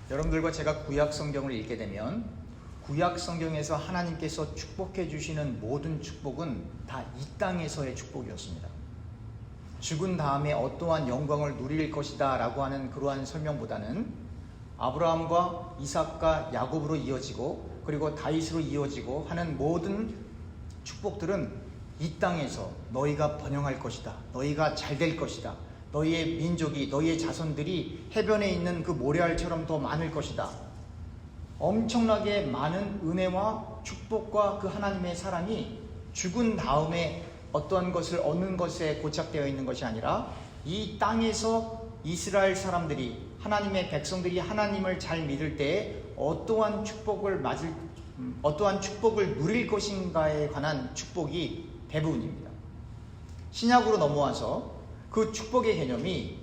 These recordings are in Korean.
여러분들과 제가 구약 성경을 읽게 되면 구약 성경에서 하나님께서 축복해 주시는 모든 축복은 다 이 땅에서의 축복이었습니다. 죽은 다음에 어떠한 영광을 누릴 것이다 라고 하는 그러한 설명보다는 아브라함과 이삭과 야곱으로 이어지고 그리고 다윗으로 이어지고 하는 모든 축복들은 이 땅에서 너희가 번영할 것이다, 너희가 잘 될 것이다, 너희의 민족이, 너희의 자손들이 해변에 있는 그 모래알처럼 더 많을 것이다, 엄청나게 많은 은혜와 축복과 그 하나님의 사랑이 죽은 다음에 어떠한 것을 얻는 것에 고착되어 있는 것이 아니라 이 땅에서 이스라엘 사람들이, 하나님의 백성들이 하나님을 잘 믿을 때에 어떠한 축복을 누릴 것인가에 관한 축복이 대부분입니다. 신약으로 넘어와서 그 축복의 개념이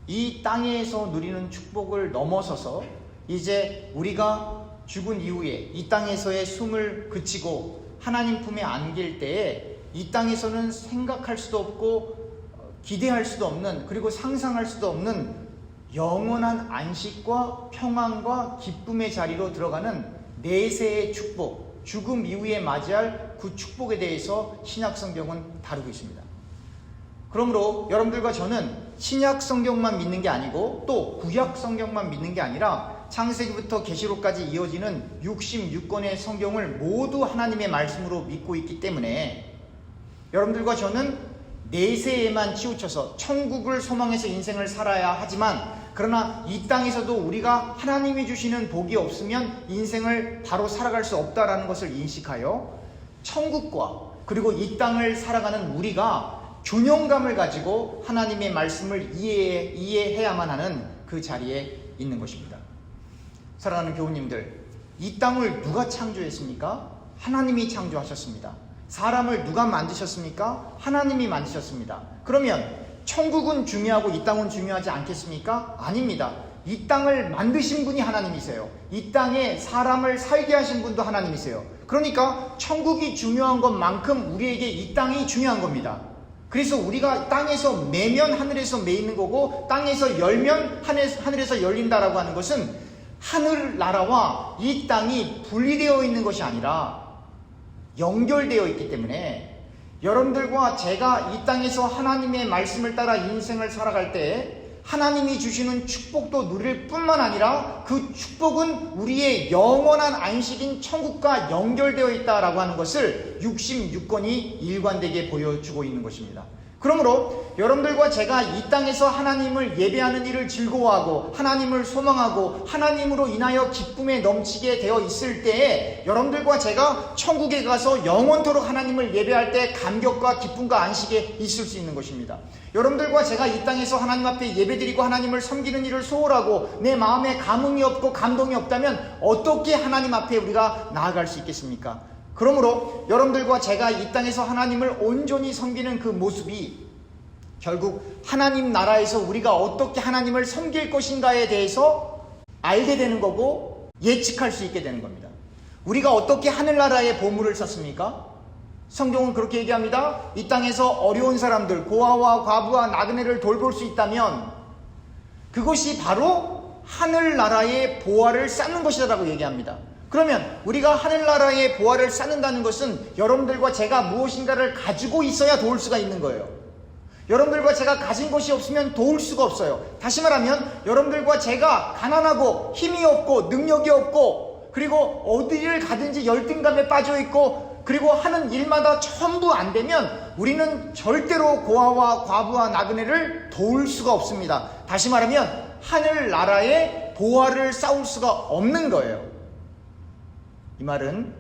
이 땅에서 누리는 축복을 넘어서서 이제 우리가 죽은 이후에 이 땅에서의 숨을 그치고 하나님 품에 안길 때에 이 땅에서는 생각할 수도 없고 기대할 수도 없는, 그리고 상상할 수도 없는 영원한 안식과 평안과 기쁨의 자리로 들어가는 내세의 축복, 죽음 이후에 맞이할 그 축복에 대해서 신약 성경은 다루고 있습니다. 그러므로 여러분들과 저는 신약 성경만 믿는 게 아니고 또 구약 성경만 믿는 게 아니라 창세기부터 계시록까지 이어지는 66권의 성경을 모두 하나님의 말씀으로 믿고 있기 때문에 여러분들과 저는 내세에만 치우쳐서 천국을 소망해서 인생을 살아야 하지만, 그러나 이 땅에서도 우리가 하나님이 주시는 복이 없으면 인생을 바로 살아갈 수 없다라는 것을 인식하여 천국과 그리고 이 땅을 살아가는 우리가 균형감을 가지고 하나님의 말씀을 이해해야만 하는 그 자리에 있는 것입니다. 사랑하는 교우님들, 이 땅을 누가 창조했습니까? 하나님이 창조하셨습니다. 사람을 누가 만드셨습니까? 하나님이 만드셨습니다. 그러면 천국은 중요하고 이 땅은 중요하지 않겠습니까? 아닙니다. 이 땅을 만드신 분이 하나님이세요. 이 땅에 사람을 살게 하신 분도 하나님이세요. 그러니까 천국이 중요한 것만큼 우리에게 이 땅이 중요한 겁니다. 그래서 우리가 땅에서 매면 하늘에서 매이는 거고, 땅에서 열면 하늘에서 열린다라고 하는 것은 하늘나라와 이 땅이 분리되어 있는 것이 아니라 연결되어 있기 때문에 여러분들과 제가 이 땅에서 하나님의 말씀을 따라 인생을 살아갈 때 하나님이 주시는 축복도 누릴 뿐만 아니라 그 축복은 우리의 영원한 안식인 천국과 연결되어 있다라고 하는 것을 66권이 일관되게 보여주고 있는 것입니다. 그러므로 여러분들과 제가 이 땅에서 하나님을 예배하는 일을 즐거워하고 하나님을 소망하고 하나님으로 인하여 기쁨에 넘치게 되어 있을 때에 여러분들과 제가 천국에 가서 영원토록 하나님을 예배할 때 감격과 기쁨과 안식에 있을 수 있는 것입니다. 여러분들과 제가 이 땅에서 하나님 앞에 예배드리고 하나님을 섬기는 일을 소홀하고 내 마음에 감흥이 없고 감동이 없다면 어떻게 하나님 앞에 우리가 나아갈 수 있겠습니까? 그러므로 여러분들과 제가 이 땅에서 하나님을 온전히 섬기는 그 모습이 결국 하나님 나라에서 우리가 어떻게 하나님을 섬길 것인가에 대해서 알게 되는 거고 예측할 수 있게 되는 겁니다. 우리가 어떻게 하늘나라의 보물을 샀습니까? 성경은 그렇게 얘기합니다. 이 땅에서 어려운 사람들, 고아와 과부와 나그네를 돌볼 수 있다면 그것이 바로 하늘나라의 보화를 쌓는 것이라고 얘기합니다. 그러면 우리가 하늘나라의 보화를 쌓는다는 것은 여러분들과 제가 무엇인가를 가지고 있어야 도울 수가 있는 거예요. 여러분들과 제가 가진 것이 없으면 도울 수가 없어요. 다시 말하면 여러분들과 제가 가난하고 힘이 없고 능력이 없고 그리고 어디를 가든지 열등감에 빠져 있고 그리고 하는 일마다 전부 안 되면 우리는 절대로 고아와 과부와 나그네를 도울 수가 없습니다. 다시 말하면 하늘나라의 보화를 쌓을 수가 없는 거예요. 이 말은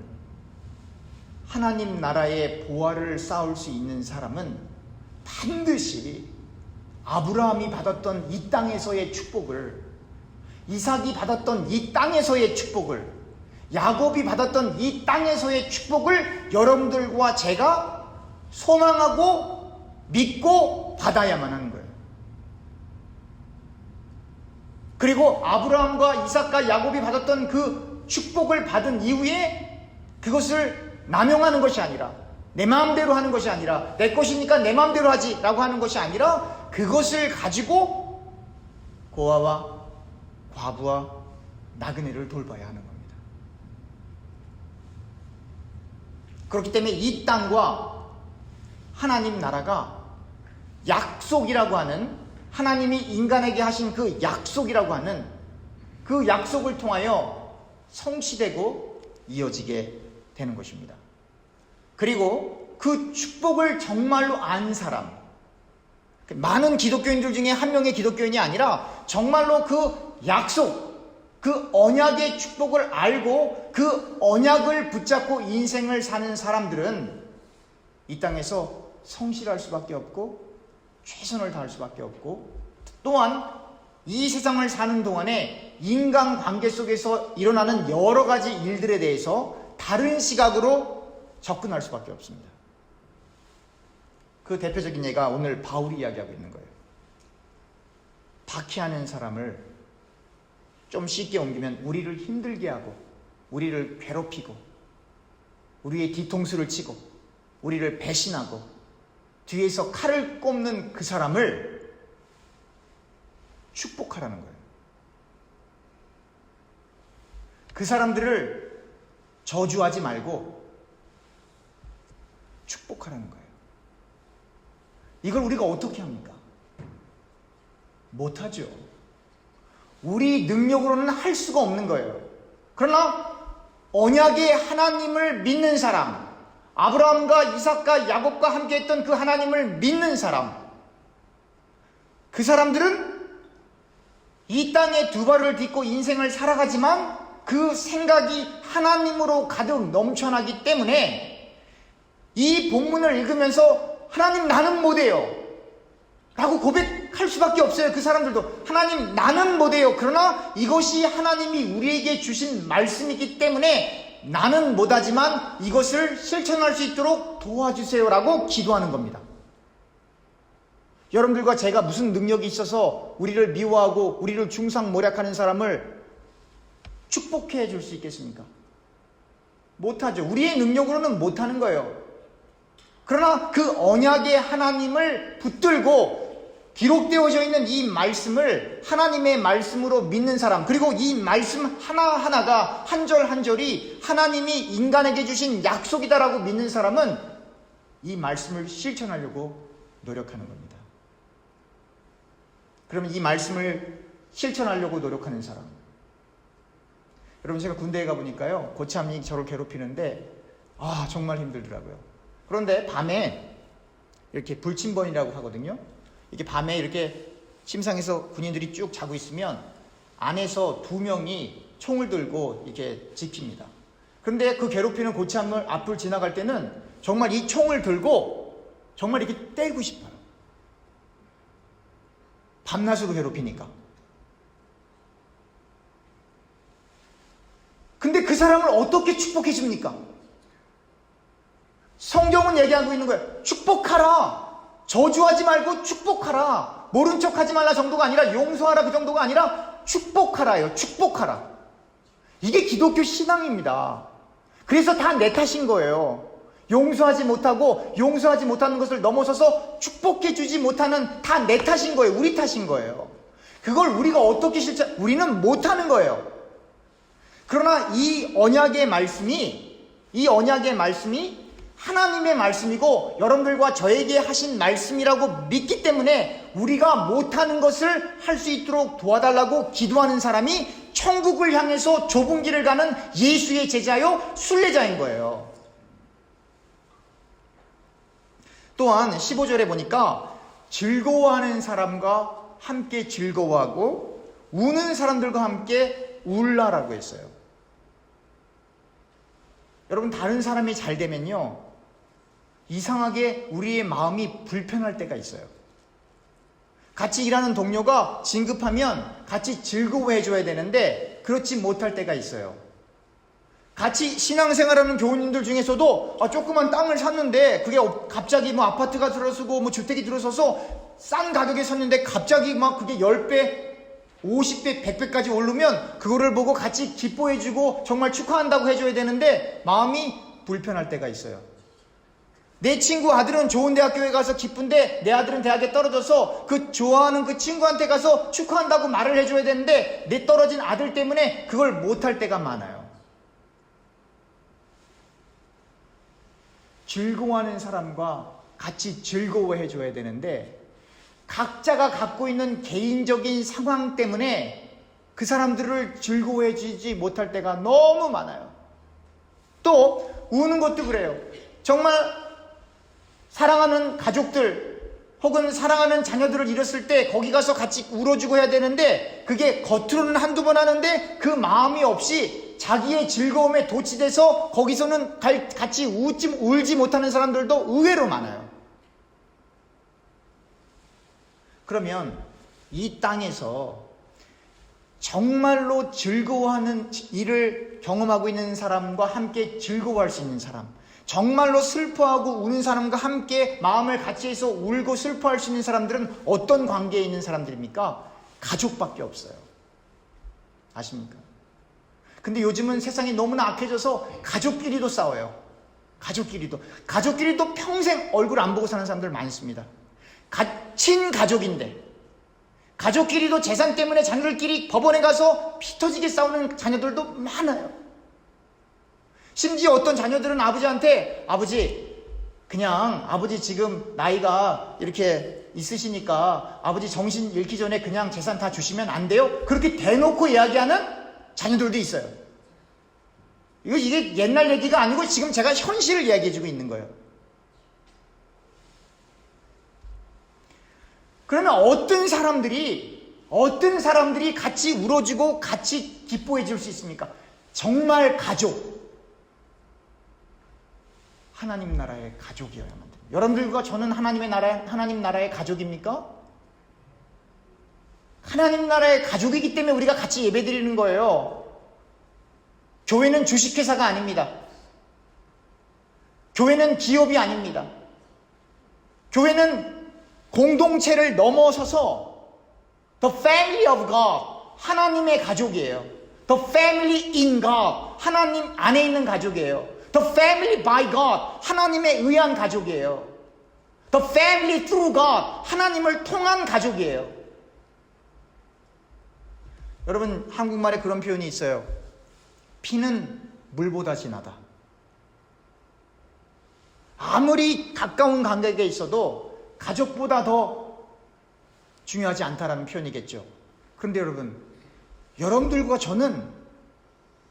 하나님 나라의 보화를 쌓을 수 있는 사람은 반드시 아브라함이 받았던 이 땅에서의 축복을, 이삭이 받았던 이 땅에서의 축복을, 야곱이 받았던 이 땅에서의 축복을 여러분들과 제가 소망하고 믿고 받아야만 하는 거예요. 그리고 아브라함과 이삭과 야곱이 받았던 그 축복을 받은 이후에 그것을 남용하는 것이 아니라, 내 마음대로 하는 것이 아니라, 내 것이니까 내 마음대로 하지 라고 하는 것이 아니라 그것을 가지고 고아와 과부와 나그네를 돌봐야 하는 겁니다. 그렇기 때문에 이 땅과 하나님 나라가 약속이라고 하는, 하나님이 인간에게 하신 그 약속이라고 하는 그 약속을 통하여 성취되고 이어지게 되는 것입니다. 그리고 그 축복을 정말로 안 사람, 많은 기독교인들 중에 한 명의 기독교인이 아니라 정말로 그 약속, 그 언약의 축복을 알고 그 언약을 붙잡고 인생을 사는 사람들은 이 땅에서 성실할 수밖에 없고 최선을 다할 수밖에 없고, 또한 이 세상을 사는 동안에 인간관계 속에서 일어나는 여러 가지 일들에 대해서 다른 시각으로 접근할 수밖에 없습니다. 그 대표적인 예가 오늘 바울이 이야기하고 있는 거예요. 박해하는 사람을 좀 쉽게 옮기면 우리를 힘들게 하고 우리를 괴롭히고 우리의 뒤통수를 치고 우리를 배신하고 뒤에서 칼을 꼽는 그 사람을 축복하라는 거예요. 그 사람들을 저주하지 말고 축복하라는 거예요. 이걸 우리가 어떻게 합니까? 못하죠. 우리 능력으로는 할 수가 없는 거예요. 그러나 언약의 하나님을 믿는 사람, 아브라함과 이삭과 야곱과 함께 했던 그 하나님을 믿는 사람, 그 사람들은 이 땅에 두 발을 딛고 인생을 살아가지만 그 생각이 하나님으로 가득 넘쳐나기 때문에 이 본문을 읽으면서 하나님 나는 못해요 라고 고백할 수밖에 없어요. 그 사람들도 하나님 나는 못해요. 그러나 이것이 하나님이 우리에게 주신 말씀이기 때문에 나는 못하지만 이것을 실천할 수 있도록 도와주세요 라고 기도하는 겁니다. 여러분들과 제가 무슨 능력이 있어서 우리를 미워하고 우리를 중상모략하는 사람을 축복해 줄 수 있겠습니까? 못하죠. 우리의 능력으로는 못하는 거예요. 그러나 그 언약의 하나님을 붙들고 기록되어져 있는 이 말씀을 하나님의 말씀으로 믿는 사람, 그리고 이 말씀 하나하나가 한 절 한 절이 하나님이 인간에게 주신 약속이다라고 믿는 사람은 이 말씀을 실천하려고 노력하는 겁니다. 그러면 이 말씀을 실천하려고 노력하는 사람, 여러분 제가 군대에 가보니까요 고참이 저를 괴롭히는데 정말 힘들더라고요. 그런데 밤에 이렇게 불침번이라고 하거든요. 이렇게 밤에 이렇게 침상에서 군인들이 쭉 자고 있으면 안에서 두 명이 총을 들고 이렇게 지킵니다. 그런데 그 괴롭히는 고참을 앞을 지나갈 때는 정말 이 총을 들고 정말 이렇게 때리고 싶어요. 밤낮으로 괴롭히니까. 근데 그 사람을 어떻게 축복해 줍니까? 성경은 얘기하고 있는 거예요. 축복하라. 저주하지 말고 축복하라. 모른 척하지 말라 정도가 아니라 용서하라 그 정도가 아니라 축복하라요. 축복하라. 이게 기독교 신앙입니다. 그래서 다 내 탓인 거예요. 용서하지 못하고 용서하지 못하는 것을 넘어서서 축복해 주지 못하는 다 내 탓인 거예요. 우리 탓인 거예요. 그걸 우리가 어떻게 우리는 못하는 거예요. 그러나 이 언약의 말씀이 하나님의 말씀이고 여러분들과 저에게 하신 말씀이라고 믿기 때문에 우리가 못하는 것을 할 수 있도록 도와달라고 기도하는 사람이 천국을 향해서 좁은 길을 가는 예수의 제자요 순례자인 거예요. 또한 15절에 보니까 즐거워하는 사람과 함께 즐거워하고 우는 사람들과 함께 울라라고 했어요. 여러분 다른 사람이 잘 되면요 이상하게 우리의 마음이 불편할 때가 있어요. 같이 일하는 동료가 진급하면 같이 즐거워해 줘야 되는데 그렇지 못할 때가 있어요. 같이 신앙생활하는 교우님들 중에서도 조그만 땅을 샀는데 그게 갑자기 아파트가 들어서고 주택이 들어서서 싼 가격에 샀는데 갑자기 그게 10배 50배, 100배까지 오르면 그거를 보고 같이 기뻐해주고 정말 축하한다고 해줘야 되는데 마음이 불편할 때가 있어요. 내 친구 아들은 좋은 대학교에 가서 기쁜데 내 아들은 대학에 떨어져서 그 좋아하는 그 친구한테 가서 축하한다고 말을 해줘야 되는데 내 떨어진 아들 때문에 그걸 못할 때가 많아요. 즐거워하는 사람과 같이 즐거워해줘야 되는데 각자가 갖고 있는 개인적인 상황 때문에 그 사람들을 즐거워해주지 못할 때가 너무 많아요. 또 우는 것도 그래요. 정말 사랑하는 가족들 혹은 사랑하는 자녀들을 잃었을 때 거기 가서 같이 울어주고 해야 되는데 그게 겉으로는 한두 번 하는데 그 마음이 없이 자기의 즐거움에 도취돼서 거기서는 같이 울지 못하는 사람들도 의외로 많아요. 그러면 이 땅에서 정말로 즐거워하는 일을 경험하고 있는 사람과 함께 즐거워할 수 있는 사람, 정말로 슬퍼하고 우는 사람과 함께 마음을 같이 해서 울고 슬퍼할 수 있는 사람들은 어떤 관계에 있는 사람들입니까? 가족밖에 없어요. 아십니까? 근데 요즘은 세상이 너무나 악해져서 가족끼리도 싸워요. 가족끼리도 평생 얼굴 안 보고 사는 사람들 많습니다. 친가족인데 가족끼리도 재산 때문에 자녀들끼리 법원에 가서 피 터지게 싸우는 자녀들도 많아요. 심지어 어떤 자녀들은 아버지한테 그냥 아버지 지금 나이가 이렇게 있으시니까 아버지 정신 잃기 전에 그냥 재산 다 주시면 안 돼요? 그렇게 대놓고 이야기하는 자녀들도 있어요. 이게 옛날 얘기가 아니고 지금 제가 현실을 이야기해주고 있는 거예요. 그러면 어떤 사람들이 같이 울어주고 같이 기뻐해 줄 수 있습니까? 정말 가족. 하나님 나라의 가족이어야만 됩니다. 여러분들과 저는 하나님 나라의 가족입니까? 하나님 나라의 가족이기 때문에 우리가 같이 예배드리는 거예요. 교회는 주식회사가 아닙니다. 교회는 기업이 아닙니다. 교회는 공동체를 넘어서서 The family of God, 하나님의 가족이에요. The family in God, 하나님 안에 있는 가족이에요. The family by God, 하나님에 의한 가족이에요. The family through God, 하나님을 통한 가족이에요. 여러분, 한국말에 그런 표현이 있어요. 피는 물보다 진하다. 아무리 가까운 관계에 있어도 가족보다 더 중요하지 않다라는 표현이겠죠. 그런데 여러분들과 저는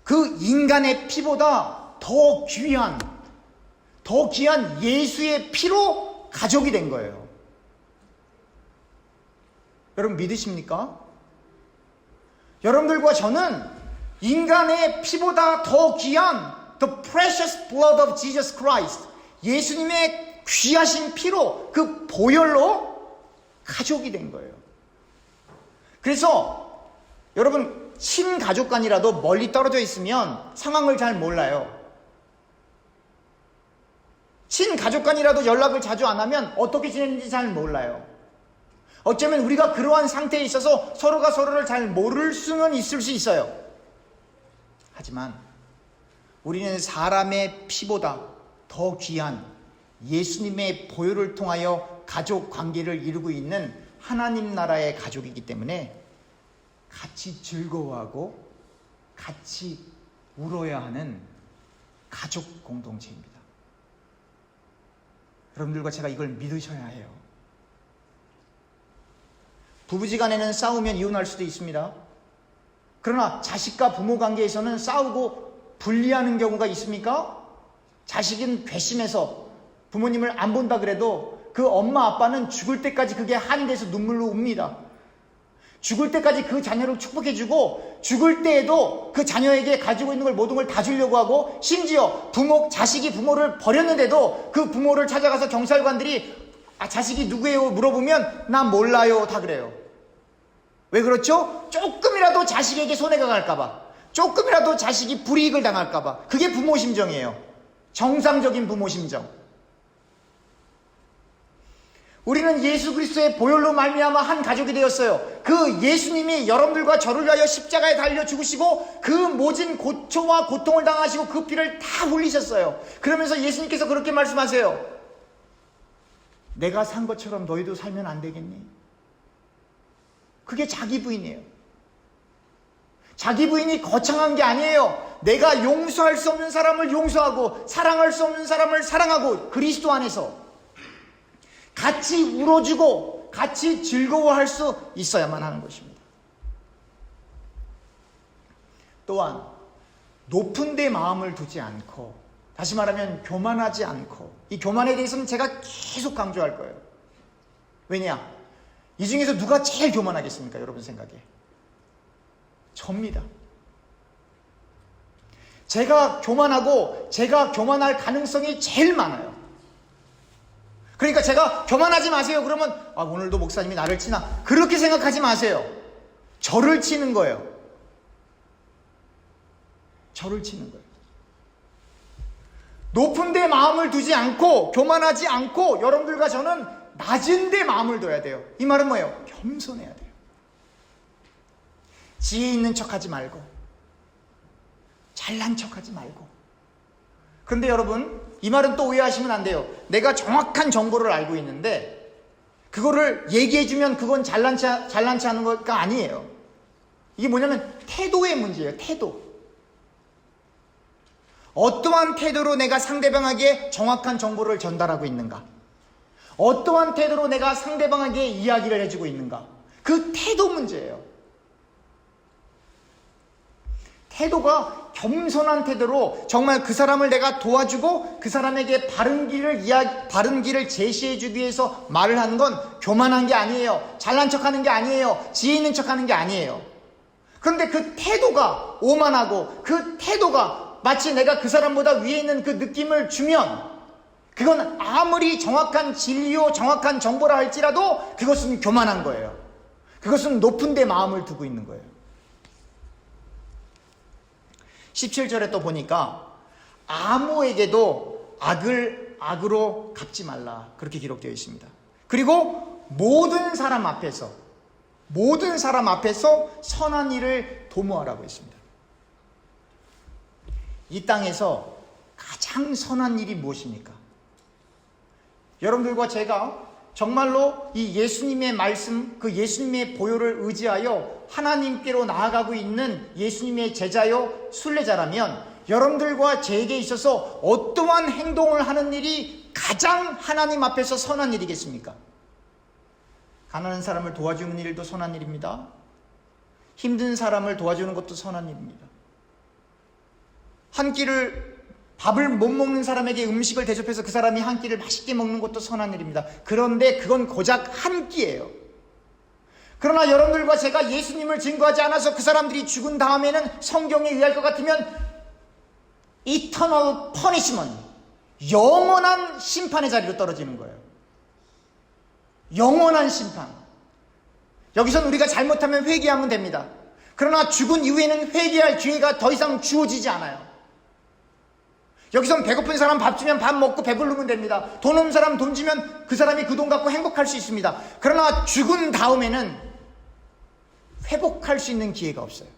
그 인간의 피보다 더 귀한 예수의 피로 가족이 된 거예요. 여러분 믿으십니까? 여러분들과 저는 인간의 피보다 더 귀한 The precious blood of Jesus Christ, 예수님의 귀하신 피로, 그 보혈로 가족이 된 거예요. 그래서 여러분 친가족간이라도 멀리 떨어져 있으면 상황을 잘 몰라요. 친가족간이라도 연락을 자주 안 하면 어떻게 지내는지 잘 몰라요. 어쩌면 우리가 그러한 상태에 있어서 서로가 서로를 잘 모를 수는 있을 수 있어요. 하지만 우리는 사람의 피보다 더 귀한 예수님의 보혈을 통하여 가족 관계를 이루고 있는 하나님 나라의 가족이기 때문에 같이 즐거워하고 같이 울어야 하는 가족 공동체입니다. 여러분들과 제가 이걸 믿으셔야 해요. 부부지간에는 싸우면 이혼할 수도 있습니다. 그러나 자식과 부모 관계에서는 싸우고 분리하는 경우가 있습니까? 자식은 괘씸해서 부모님을 안 본다 그래도 그 엄마 아빠는 죽을 때까지 그게 한이 돼서 눈물로 웁니다. 죽을 때까지 그 자녀를 축복해주고 죽을 때에도 그 자녀에게 가지고 있는 걸 모든 걸 다 주려고 하고 심지어 자식이 부모를 버렸는데도 그 부모를 찾아가서 경찰관들이 자식이 누구예요? 물어보면 난 몰라요 다 그래요. 왜 그렇죠? 조금이라도 자식에게 손해가 갈까봐, 조금이라도 자식이 불이익을 당할까봐. 그게 부모 심정이에요. 정상적인 부모 심정. 우리는 예수 그리스도의 보혈로 말미암아 한 가족이 되었어요. 그 예수님이 여러분들과 저를 위하여 십자가에 달려 죽으시고 그 모진 고초와 고통을 당하시고 그 피를 다 흘리셨어요. 그러면서 예수님께서 그렇게 말씀하세요. 내가 산 것처럼 너희도 살면 안 되겠니? 그게 자기 부인이에요. 자기 부인이 거창한 게 아니에요. 내가 용서할 수 없는 사람을 용서하고 사랑할 수 없는 사람을 사랑하고 그리스도 안에서 같이 울어주고 같이 즐거워할 수 있어야만 하는 것입니다. 또한 높은 데 마음을 두지 않고, 다시 말하면 교만하지 않고, 이 교만에 대해서는 제가 계속 강조할 거예요. 왜냐? 이 중에서 누가 제일 교만하겠습니까? 여러분 생각에 접니다. 제가 교만하고 제가 교만할 가능성이 제일 많아요. 그러니까 제가 교만하지 마세요 그러면 오늘도 목사님이 나를 치나, 그렇게 생각하지 마세요. 저를 치는 거예요. 저를 치는 거예요. 높은 데 마음을 두지 않고 교만하지 않고 여러분들과 저는 낮은 데 마음을 둬야 돼요. 이 말은 뭐예요? 겸손해야 돼요. 지혜 있는 척하지 말고 잘난 척하지 말고. 그런데 여러분, 이 말은 또 오해하시면 안 돼요. 내가 정확한 정보를 알고 있는데 그거를 얘기해주면 그건 잘난치 않은 거가 아니에요. 이게 뭐냐면 태도의 문제예요. 태도. 어떠한 태도로 내가 상대방에게 정확한 정보를 전달하고 있는가? 어떠한 태도로 내가 상대방에게 이야기를 해주고 있는가? 그 태도 문제예요. 태도가 겸손한 태도로 정말 그 사람을 내가 도와주고 그 사람에게 바른 길을 제시해주기 위해서 말을 하는 건 교만한 게 아니에요. 잘난 척하는 게 아니에요. 지혜 있는 척하는 게 아니에요. 그런데 그 태도가 오만하고 그 태도가 마치 내가 그 사람보다 위에 있는 그 느낌을 주면 그건 아무리 정확한 진리요 정확한 정보라 할지라도 그것은 교만한 거예요. 그것은 높은 데 마음을 두고 있는 거예요. 17절에 또 보니까 아무에게도 악을 악으로 갚지 말라, 그렇게 기록되어 있습니다. 그리고 모든 사람 앞에서 선한 일을 도모하라고 했습니다. 이 땅에서 가장 선한 일이 무엇입니까? 여러분들과 제가 정말로 이 예수님의 말씀, 그 예수님의 보혈을 의지하여 하나님께로 나아가고 있는 예수님의 제자요 순례자라면 여러분들과 제게 있어서 어떠한 행동을 하는 일이 가장 하나님 앞에서 선한 일이겠습니까? 가난한 사람을 도와주는 일도 선한 일입니다. 힘든 사람을 도와주는 것도 선한 일입니다. 한 끼를 밥을 못 먹는 사람에게 음식을 대접해서 그 사람이 한 끼를 맛있게 먹는 것도 선한 일입니다. 그런데 그건 고작 한 끼예요. 그러나 여러분들과 제가 예수님을 증거하지 않아서 그 사람들이 죽은 다음에는 성경에 의할 것 같으면 eternal punishment, 영원한 심판의 자리로 떨어지는 거예요. 영원한 심판. 여기선 우리가 잘못하면 회개하면 됩니다. 그러나 죽은 이후에는 회개할 기회가 더 이상 주어지지 않아요. 여기선 배고픈 사람 밥 주면 밥 먹고 배부르면 됩니다. 돈 없는 사람 돈 주면 그 사람이 그 돈 갖고 행복할 수 있습니다. 그러나 죽은 다음에는 회복할 수 있는 기회가 없어요.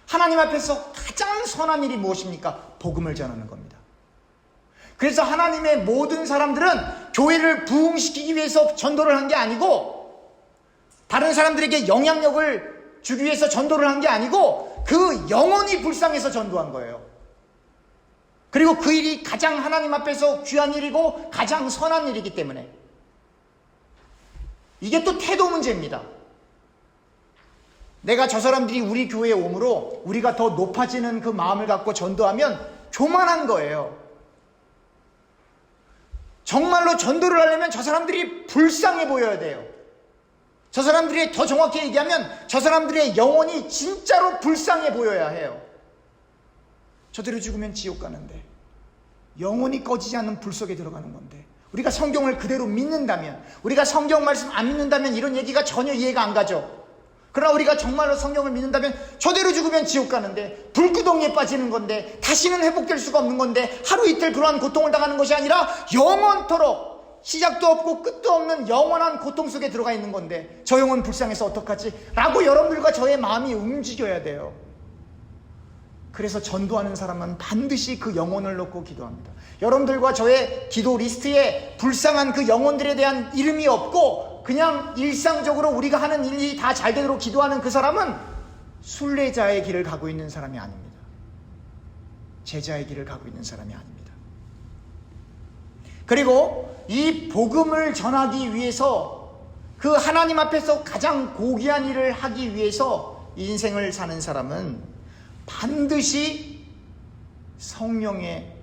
하나님 앞에서 가장 선한 일이 무엇입니까? 복음을 전하는 겁니다. 그래서 하나님의 모든 사람들은 교회를 부흥시키기 위해서 전도를 한 게 아니고, 다른 사람들에게 영향력을 주기 위해서 전도를 한 게 아니고, 그 영혼이 불쌍해서 전도한 거예요. 그리고 그 일이 가장 하나님 앞에서 귀한 일이고 가장 선한 일이기 때문에. 이게 또 태도 문제입니다. 내가 저 사람들이 우리 교회에 오므로 우리가 더 높아지는 그 마음을 갖고 전도하면 교만한 거예요. 정말로 전도를 하려면 저 사람들이 불쌍해 보여야 돼요. 저 사람들이, 더 정확히 얘기하면 저 사람들의 영혼이 진짜로 불쌍해 보여야 해요. 저대로 죽으면 지옥 가는데, 영혼이 꺼지지 않는 불 속에 들어가는 건데, 우리가 성경을 그대로 믿는다면, 우리가 성경 말씀 안 믿는다면 이런 얘기가 전혀 이해가 안 가죠. 그러나 우리가 정말로 성경을 믿는다면 저대로 죽으면 지옥 가는데, 불구덩이에 빠지는 건데, 다시는 회복될 수가 없는 건데, 하루 이틀 그러한 고통을 당하는 것이 아니라 영원토록 시작도 없고 끝도 없는 영원한 고통 속에 들어가 있는 건데, 저 영혼 불쌍해서 어떡하지? 라고 여러분들과 저의 마음이 움직여야 돼요. 그래서 전도하는 사람은 반드시 그 영혼을 놓고 기도합니다. 여러분들과 저의 기도 리스트에 불쌍한 그 영혼들에 대한 이름이 없고 그냥 일상적으로 우리가 하는 일이 다 잘 되도록 기도하는 그 사람은 순례자의 길을 가고 있는 사람이 아닙니다. 제자의 길을 가고 있는 사람이 아닙니다. 그리고 이 복음을 전하기 위해서 그 하나님 앞에서 가장 고귀한 일을 하기 위해서 인생을 사는 사람은 반드시 성령의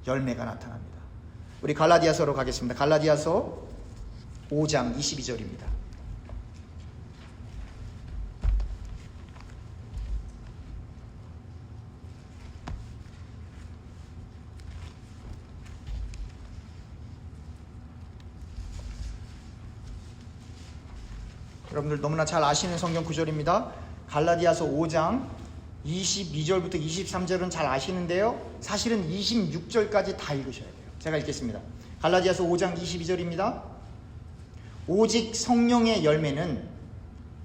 열매가 나타납니다. 우리 갈라디아서로 가겠습니다. 갈라디아서 5장 22절입니다. 여러분들 너무나 잘 아시는 성경 구절입니다. 갈라디아서 5장 22절부터 23절은 잘 아시는데요, 사실은 26절까지 다 읽으셔야 돼요. 제가 읽겠습니다. 갈라디아서 5장 22절입니다. 오직 성령의 열매는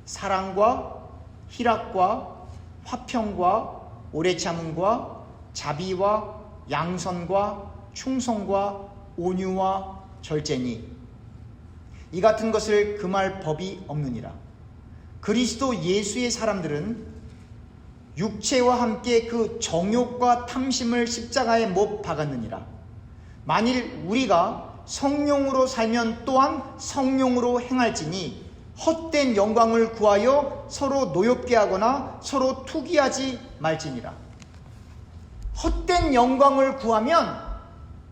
사랑과 희락과 화평과 오래 참음과 자비와 양선과 충성과 온유와 절제니 이 같은 것을 금할 법이 없느니라. 그리스도 예수의 사람들은 육체와 함께 그 정욕과 탐심을 십자가에 못 박았느니라. 만일 우리가 성령으로 살면 또한 성령으로 행할지니 헛된 영광을 구하여 서로 노엽게 하거나 서로 투기하지 말지니라. 헛된 영광을 구하면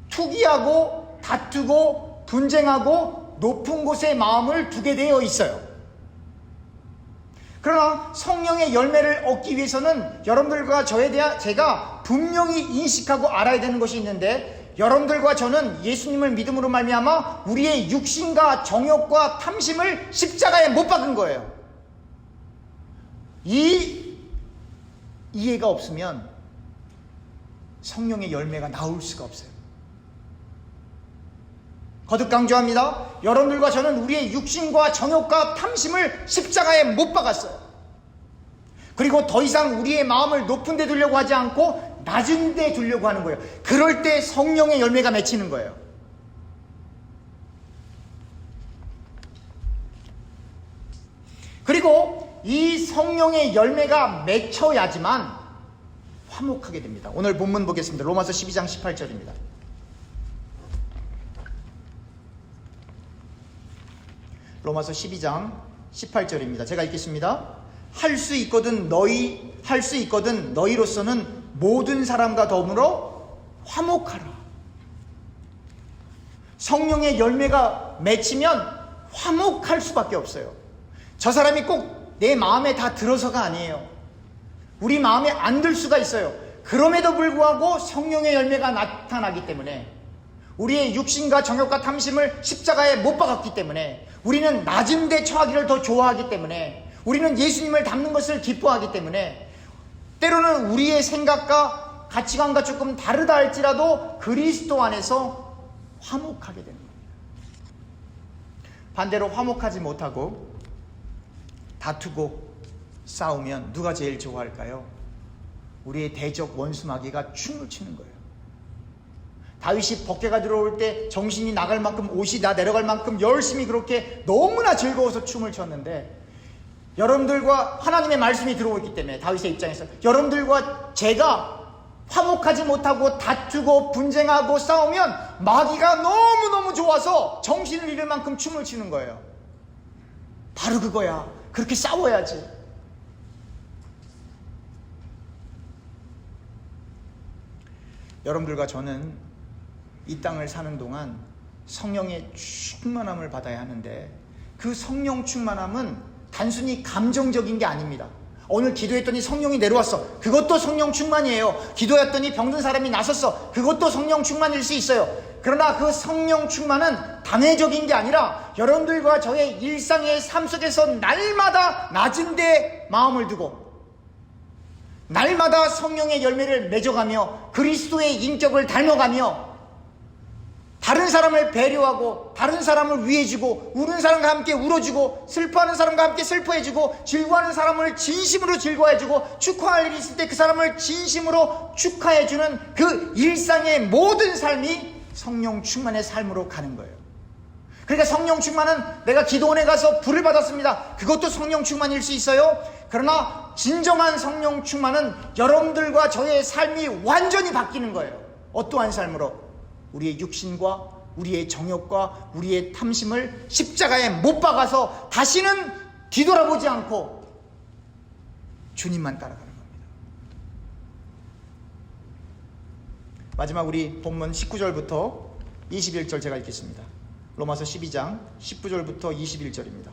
투기하고 다투고 분쟁하고 높은 곳에 마음을 두게 되어 있어요. 그러나 성령의 열매를 얻기 위해서는 여러분들과 제가 분명히 인식하고 알아야 되는 것이 있는데, 여러분들과 저는 예수님을 믿음으로 말미암아 우리의 육신과 정욕과 탐심을 십자가에 못 박은 거예요. 이 이해가 없으면 성령의 열매가 나올 수가 없어요. 거듭 강조합니다. 여러분들과 저는 우리의 육신과 정욕과 탐심을 십자가에 못 박았어요. 그리고 더 이상 우리의 마음을 높은 데 두려고 하지 않고 낮은 데 두려고 하는 거예요. 그럴 때 성령의 열매가 맺히는 거예요. 그리고 이 성령의 열매가 맺혀야지만 화목하게 됩니다. 오늘 본문 보겠습니다. 로마서 12장 18절입니다. 로마서 12장 18절입니다. 제가 읽겠습니다. 할 수 있거든 너희로서는 모든 사람과 더불어 화목하라. 성령의 열매가 맺히면 화목할 수밖에 없어요. 저 사람이 꼭 내 마음에 다 들어서가 아니에요. 우리 마음에 안 들 수가 있어요. 그럼에도 불구하고 성령의 열매가 나타나기 때문에, 우리의 육신과 정욕과 탐심을 십자가에 못 박았기 때문에, 우리는 낮은 데 처하기를 더 좋아하기 때문에, 우리는 예수님을 닮는 것을 기뻐하기 때문에, 때로는 우리의 생각과 가치관과 조금 다르다 할지라도 그리스도 안에서 화목하게 되는 겁니다. 반대로 화목하지 못하고 다투고 싸우면 누가 제일 좋아할까요? 우리의 대적 원수 마귀가 춤을 추는 거예요. 다윗이 법궤가 들어올 때 정신이 나갈 만큼, 옷이 다 내려갈 만큼 열심히 그렇게 너무나 즐거워서 춤을 췄는데, 여러분들과 하나님의 말씀이 들어오기 때문에 다윗의 입장에서 여러분들과 제가 화목하지 못하고 다투고 분쟁하고 싸우면 마귀가 너무너무 좋아서 정신을 잃을 만큼 춤을 추는 거예요. 바로 그거야. 그렇게 싸워야지. 여러분들과 저는 이 땅을 사는 동안 성령의 충만함을 받아야 하는데, 그 성령 충만함은 단순히 감정적인 게 아닙니다. 오늘 기도했더니 성령이 내려왔어. 그것도 성령 충만이에요. 기도했더니 병든 사람이 나섰어. 그것도 성령 충만일 수 있어요. 그러나 그 성령 충만은 단회적인 게 아니라 여러분들과 저의 일상의 삶 속에서 날마다 낮은 데 마음을 두고 날마다 성령의 열매를 맺어가며 그리스도의 인격을 닮아가며 다른 사람을 배려하고 다른 사람을 위해주고 우는 사람과 함께 울어주고 슬퍼하는 사람과 함께 슬퍼해주고 즐거워하는 사람을 진심으로 즐거워해주고 축하할 일이 있을 때 그 사람을 진심으로 축하해주는 그 일상의 모든 삶이 성령 충만의 삶으로 가는 거예요. 그러니까 성령 충만은 내가 기도원에 가서 불을 받았습니다. 그것도 성령 충만일 수 있어요. 그러나 진정한 성령 충만은 여러분들과 저의 삶이 완전히 바뀌는 거예요. 어떠한 삶으로? 우리의 육신과 우리의 정욕과 우리의 탐심을 십자가에 못 박아서 다시는 뒤돌아보지 않고 주님만 따라가는 겁니다. 마지막 우리 본문 19절부터 21절 제가 읽겠습니다. 로마서 12장 19절부터 21절입니다.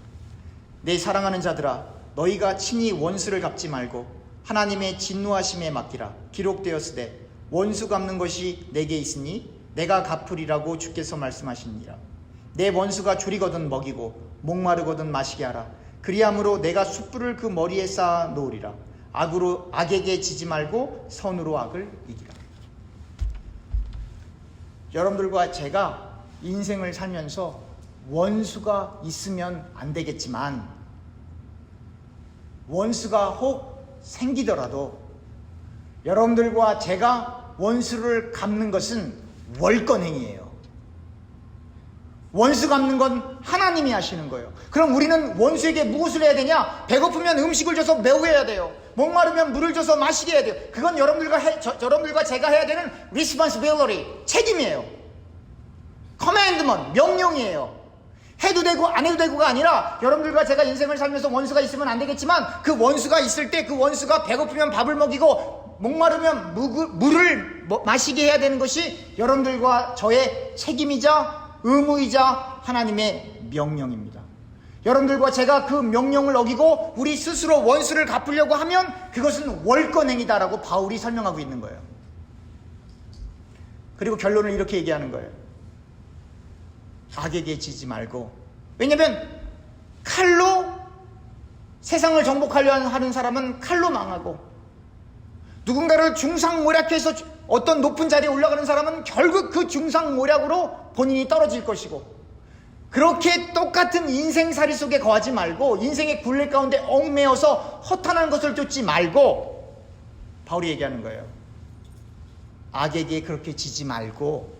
내 사랑하는 자들아, 너희가 친히 원수를 갚지 말고 하나님의 진노하심에 맡기라. 기록되었으되 원수 갚는 것이 내게 있으니 내가 갚으리라고 주께서 말씀하시니라. 내 원수가 줄이거든 먹이고 목마르거든 마시게 하라. 그리함으로 내가 숯불을 그 머리에 쌓아 놓으리라. 악에게 지지 말고 선으로 악을 이기라. 여러분들과 제가 인생을 살면서 원수가 있으면 안 되겠지만 원수가 혹 생기더라도 여러분들과 제가 원수를 갚는 것은 월권행위예요. 원수 갚는 건 하나님이 하시는 거예요. 그럼 우리는 원수에게 무엇을 해야 되냐? 배고프면 음식을 줘서 먹여야 돼요. 목마르면 물을 줘서 마시게 해야 돼요. 그건 여러분들과 제가 해야 되는 responsibility, 책임이에요. commandment, 명령이에요. 해도 되고 안 해도 되고가 아니라 여러분들과 제가 인생을 살면서 원수가 있으면 안 되겠지만 그 원수가 있을 때 그 원수가 배고프면 밥을 먹이고 목마르면 물을 마시게 해야 되는 것이 여러분들과 저의 책임이자 의무이자 하나님의 명령입니다. 여러분들과 제가 그 명령을 어기고 우리 스스로 원수를 갚으려고 하면 그것은 월권행위다라고 바울이 설명하고 있는 거예요. 그리고 결론을 이렇게 얘기하는 거예요. 악에게 지지 말고. 왜냐하면 칼로 세상을 정복하려 하는 사람은 칼로 망하고 누군가를 중상모략해서 어떤 높은 자리에 올라가는 사람은 결국 그 중상모략으로 본인이 떨어질 것이고, 그렇게 똑같은 인생살이 속에 거하지 말고 인생의 굴레 가운데 얽매여서 허탄한 것을 쫓지 말고, 바울이 얘기하는 거예요. 악에게 그렇게 지지 말고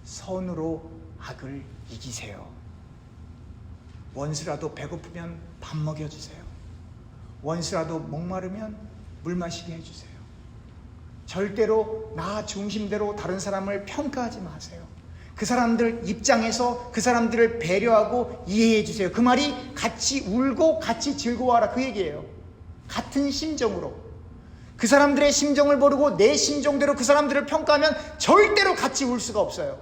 선으로 악을 이기세요. 원수라도 배고프면 밥 먹여주세요. 원수라도 목마르면 물 마시게 해주세요. 절대로 나 중심대로 다른 사람을 평가하지 마세요. 그 사람들 입장에서 그 사람들을 배려하고 이해해 주세요. 그 말이 같이 울고 같이 즐거워하라, 그 얘기예요. 같은 심정으로. 그 사람들의 심정을 모르고 내 심정대로 그 사람들을 평가하면 절대로 같이 울 수가 없어요.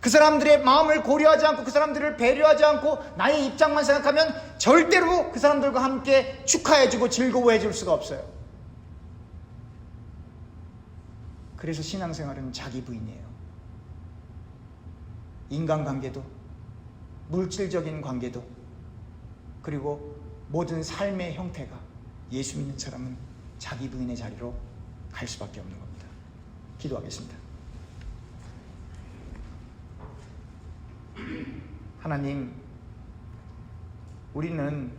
그 사람들의 마음을 고려하지 않고 그 사람들을 배려하지 않고 나의 입장만 생각하면 절대로 그 사람들과 함께 축하해주고 즐거워해 줄 수가 없어요. 그래서 신앙생활은 자기 부인이에요. 인간관계도, 물질적인 관계도, 그리고 모든 삶의 형태가 예수 믿는 사람은 자기 부인의 자리로 갈 수밖에 없는 겁니다. 기도하겠습니다. 하나님, 우리는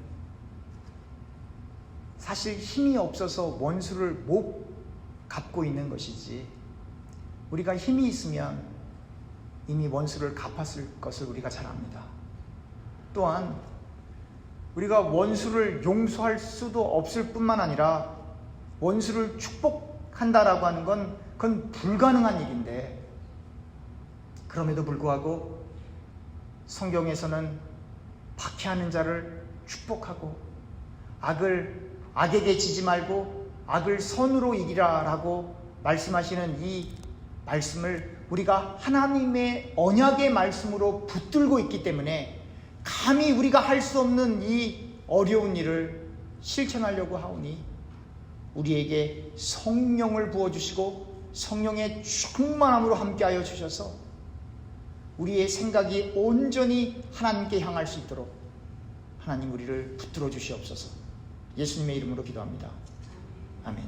사실 힘이 없어서 원수를 못 갚고 있는 것이지, 우리가 힘이 있으면 이미 원수를 갚았을 것을 우리가 잘 압니다. 또한 우리가 원수를 용서할 수도 없을 뿐만 아니라 원수를 축복한다라고 하는 건 그건 불가능한 일인데, 그럼에도 불구하고 성경에서는 박해하는 자를 축복하고 악에게 지지 말고 악을 선으로 이기라 라고 말씀하시는 이 말씀을 우리가 하나님의 언약의 말씀으로 붙들고 있기 때문에 감히 우리가 할 수 없는 이 어려운 일을 실천하려고 하오니 우리에게 성령을 부어주시고 성령의 충만함으로 함께하여 주셔서 우리의 생각이 온전히 하나님께 향할 수 있도록 하나님 우리를 붙들어 주시옵소서. 예수님의 이름으로 기도합니다. 아멘.